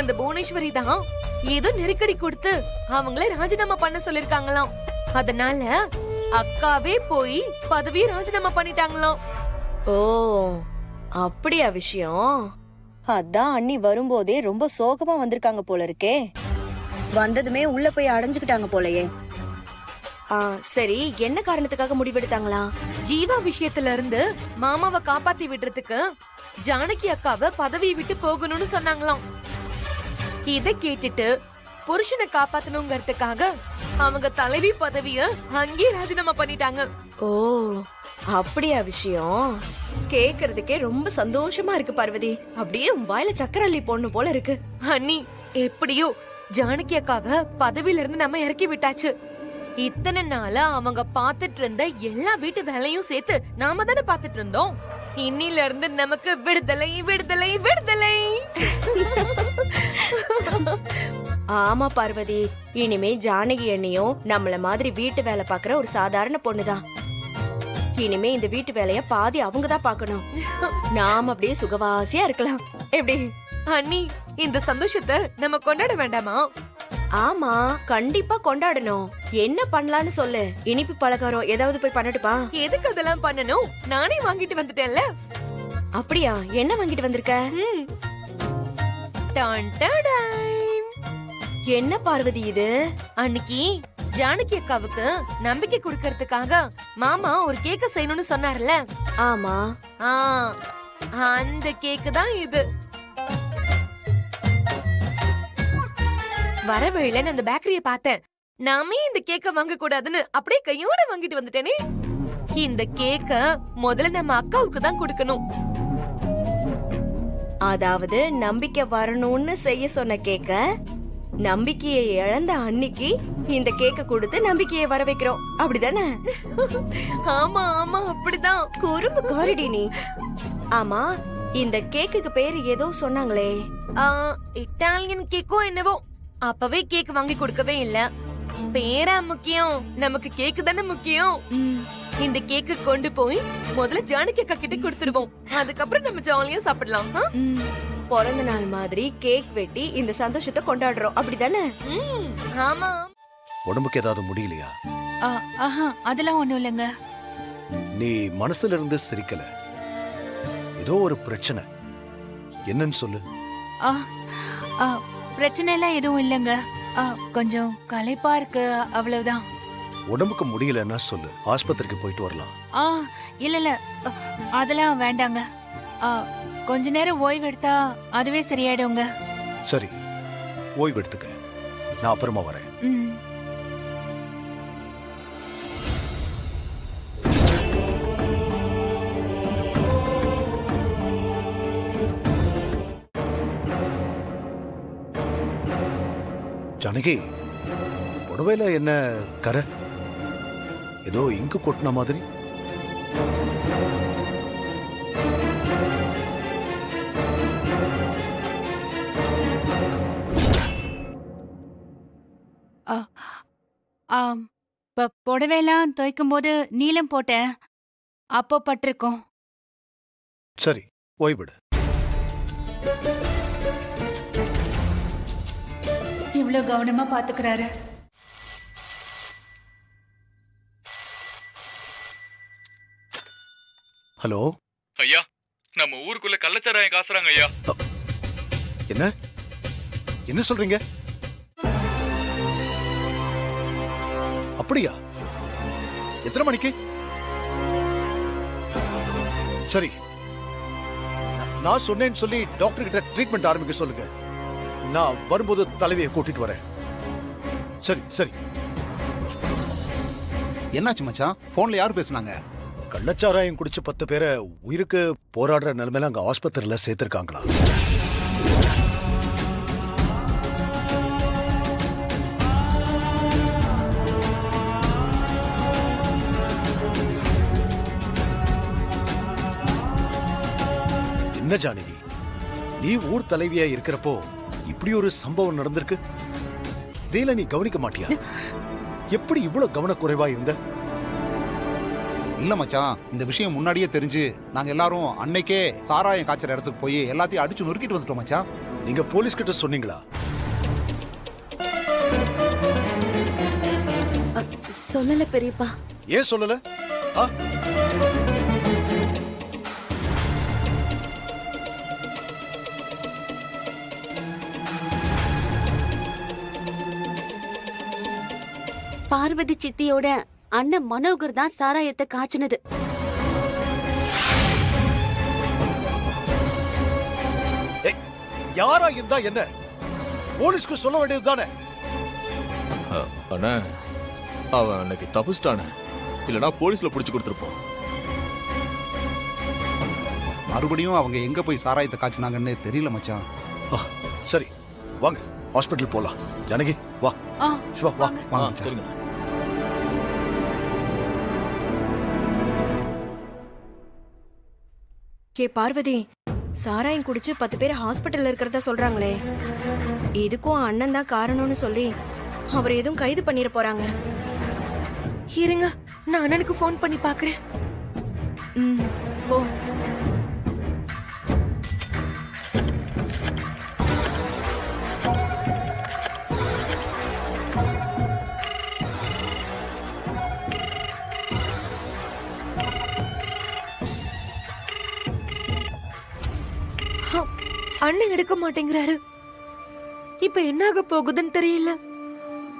அந்த புவனேஸ்வரி தான் ஏதோ நெருக்கடி கொடுத்து அவங்கள ராஜினாமா பண்ண சொல்லிருக்காங்களாம். அதனால அக்காவே போய் பதவியை ராஜினாமா பண்ணிட்டாங்களாம். ஓ, அப்படியா விஷயம்? அதான் அண்ணி வரும்போதே ரொம்ப சோகமா வந்திருக்காங்க போல இருக்கே. வந்ததுமே உள்ள போய் அடைஞ்சுக்கிட்டாங்க போலயே. சரி, என்ன காரணத்துக்காக முடிவெடுத்தாங்களா? ஜீவா விஷயத்துல இருந்து மாமாவை காப்பாத்தி விடுறதுக்கு ஜானகி அக்காவை பதவியை விட்டு போகணும்னு சொன்னாங்களாம். இத கேட்டுட்டு புருஷனை காப்பாத்தணுங்கிறதுக்காக அவங்க தலைவி பதவிய அங்கே ராஜினாமா பண்ணிட்டாங்க. ஓ, அப்படியா விஷயம்? கேக்குறதுக்கே ரொம்ப சந்தோஷமா இருக்கு பார்வதி. அப்படியே உன் வாயில சக்கரள்ளி போடணும் போல இருக்கு. அண்ணி, எப்படியோ ஜானகி அக்காவை பதவியில இருந்து நம்ம இறக்கி விட்டாச்சு. இத்தனை நாளா அவங்க பாத்துட்டு இருந்த எல்லா வீட்டு வேலையும் சேர்த்து நாம தானே பாத்துட்டு இருந்தோம். இன்னில இருந்து நமக்கு விடுதலை விடுதலை விடுதலை. ஆமா பார்வதி, இனிமே ஜானகி அண்ணியும் நம்மள மாதிரி வீட்டு வேலை பாக்குற ஒரு சாதாரண பொண்ணுதான். இனிமே இந்த வீட்டு வேலைய பாதி அவங்கதான் பாக்கணும். நாம அப்படியே சுகவாசியா இருக்கலாம். எப்படி அண்ணி, இந்த சந்தோஷத்தை நம்ம கொண்டாட வேண்டாமா? ஆமா, கண்டிப்பா கொண்டாடணும். என்ன பண்ணலாம்னு சொல்லு. இனிப்பு பலகாரம் ஏதாவது போய் பண்ணட்டுப்பா? எதுக்கு அதெல்லாம் பண்ணணும்? நானே வாங்கிட்டு வந்துட்டேன்ல. அப்படியா? என்ன வாங்கிட்டு வந்திருக்க? டான் டாடாய். என்ன பார்வதி இது? அன்னைக்கு ஜானகி அக்காவுக்கு நம்பிக்கை கொடுக்கறதுக்காக மாமா ஒரு கேக்க செய்யணும்னு சொன்னார்ல. ஆமா, அந்த கேக்கு தான் இது. வர வழியில நான் அந்த பேக்கரிய பார்த்தேன். நாமே இந்த கேக்க வாங்க கூடாதுன்னு அப்படியே கையோட வாங்கிட்டு வந்துட்டேனே. இந்த கேக்க முதல்ல நம்ம அக்காவுக்கு தான் கொடுக்கணும். அதாவது நம்பிக்கை வரணும்னு செய்ய சொன்ன கேக்க நம்பிக்கையை இழந்த அன்னைக்கு இந்த கேக்க கொடுத்து நம்பிக்கையை வர வைக்கிறோம். அப்படிதானே? ஆமா ஆமா, அப்படிதான். குறும்பு காரிடி நீ. ஆமா, இந்த கேக்குக்கு பேரு ஏதோ சொன்னாங்களே. இட்டாலியன் கேக்கோ என்னவோ. அப்பவே கேக் வாங்கி கொடுக்கவே இல்ல. பேரா முக்கியம், நமக்கு கேக்கு தானே முக்கியம். இந்த கேக்கு கொண்டு போய் முதல்ல ஜானகி அக்கா கிட்ட கொடுத்துருவோம். அதுக்கப்புறம் நம்ம ஜாலியா சாப்பிடலாம். பிறந்த நாள் மாதிரி கேக் வெட்டி இந்த சந்தோஷத்தை கொண்டாடுறோம். அப்படிதானே? ஆமா. உடம்புக்கு ஏதாவது முடியலையா? அதெல்லாம் ஒண்ணும் இல்லைங்க. நீ மனசுல இருந்து சிரிக்கல. ஏதோ ஒரு பிரச்சனை. என்னன்னு சொல்லு. பிரச்சனை எல்லாம் எதுவும் இல்லைங்க. கொஞ்சம் களைப்பா இருக்கு, அவ்வளவுதான். உடம்புக்கு முடியலன்னா சொல்லு, ஆஸ்பத்திரிக்கு போயிட்டு வரலாம். இல்ல அதெல்லாம் வேண்டாங்க. கொஞ்ச நேரம் ஓய்வு எடுத்தா அதுவே சரியாயிடுங்க. சரி, ஓய்வு எடுத்துக்க. நான் அப்புறமா வரேன். ஜானகி, புடவையில என்ன கரை? ஏதோ இங்கு கொட்டின மாதிரி. புடவையெல்லாம் துவைக்கும் போது நீலம் போட்டேன், அப்போ பட்டிருக்கோம். சரி, ஓய்விடு. இவ்வளவு கவனமா பாத்துக்கிறாரு. ஹலோ ஐயா, நம்ம ஊருக்குள்ள கள்ளச்சாராயம் காசுறாங்க ஐயா. என்ன என்ன சொல்றீங்க? அப்படியா? எத்தனை மணிக்கு? சரி, நான் சொன்னேன்னு சொல்லி டாக்டர் கிட்ட ட்ரீட்மெண்ட் ஆரம்பிக்க சொல்லுங்க. நான் வரும்போது தலைவியை கூட்டிட்டு வரேன். சரி சரி. என்னாச்சு மச்சான்? போன்ல யாரு பேசுனாங்க? கள்ளச்சாராயம் குடிச்சு 10 பேரை உயிருக்கு போராடுற நிலைமையில அங்க ஆஸ்பத்திரியில சேர்த்திருக்காங்களா? என்ன ஜானகி, நீ ஊர் தலைவியா இருக்கிறப்போ இப்படி ஒரு சம்பவம் நடந்திருக்கு. இதையில நீ கவனிக்க மாட்டியா? எப்படி இவ்வளவு கவனக்குறைவா இருந்த? இல்ல மச்சான், இந்த விஷயம் முன்னாடியே தெரிஞ்சு நாங்க எல்லாரும் அன்னைக்கே சாராயம் காய்ச்சற இடத்துக்கு போய் எல்லாத்தையும் அடிச்சு நொறுக்கிட்டு வந்துட்டோம் மச்சான். நீங்க போலீஸ் கிட்ட சொன்னீங்களா? சொல்லல பெரியப்பா. ஏன் சொல்லல? ஆ? பார்வதி சித்தியோட அண்ணன் மனோகர் தான் சாராயத்தை காய்ச்சினது. ஏய், யாரா இருந்தா என்ன? போலீஸ்க்கு சொல்ல வேண்டியது தானே? அண்ணா அவன் அன்னைக்கு தப்பிச்சிட்டானே, இல்லனா போலீஸ்ல புடிச்சு கொடுத்துருப்போம். மறுபடியும் அவங்க எங்க போய் சாராயத்தை காய்ச்சினாங்கன்னு தெரியல மச்சான். ஆ, சரி வாங்க ஹாஸ்பிட்டல் போலாம். ஜானகி வா. ஆ, சிவா வா. வாங்க மச்சான். சரிங்க. கே பார்வதி, சாராயம் குடிச்சு 10 பேர் ஹாஸ்பிட்டல்ல இருக்கிறதா சொல்றாங்களே, இதுக்கும் அண்ணன் தான் காரணம்னு சொல்லி அவர் எதுவும் கைது பண்ணிட போறாங்க. இருங்க, நான் அண்ணனுக்கு ஃபோன் பண்ணி பாக்குறேன். ம், போ. அண்ணன் எடுக்க மாட்டேங்கிறாரு. இப்ப என்ன ஆக போகுதுன்னு தெரியல.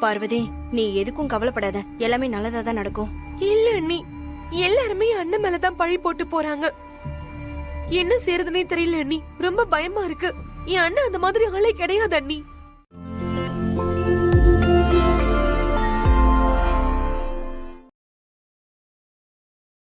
பார்வதி, நீ எதுக்கும் கவலைப்படாத, எல்லாமே நல்லதா தான் நடக்கும். இல்ல அண்ணி, எல்லாருமே அண்ணன் மேலதான் பழி போட்டு போறாங்க. என்ன செய்யறதுனே தெரியல அண்ணி, ரொம்ப பயமா இருக்கு. என் அண்ணன் அந்த மாதிரி ஆளே கிடையாது அண்ணி.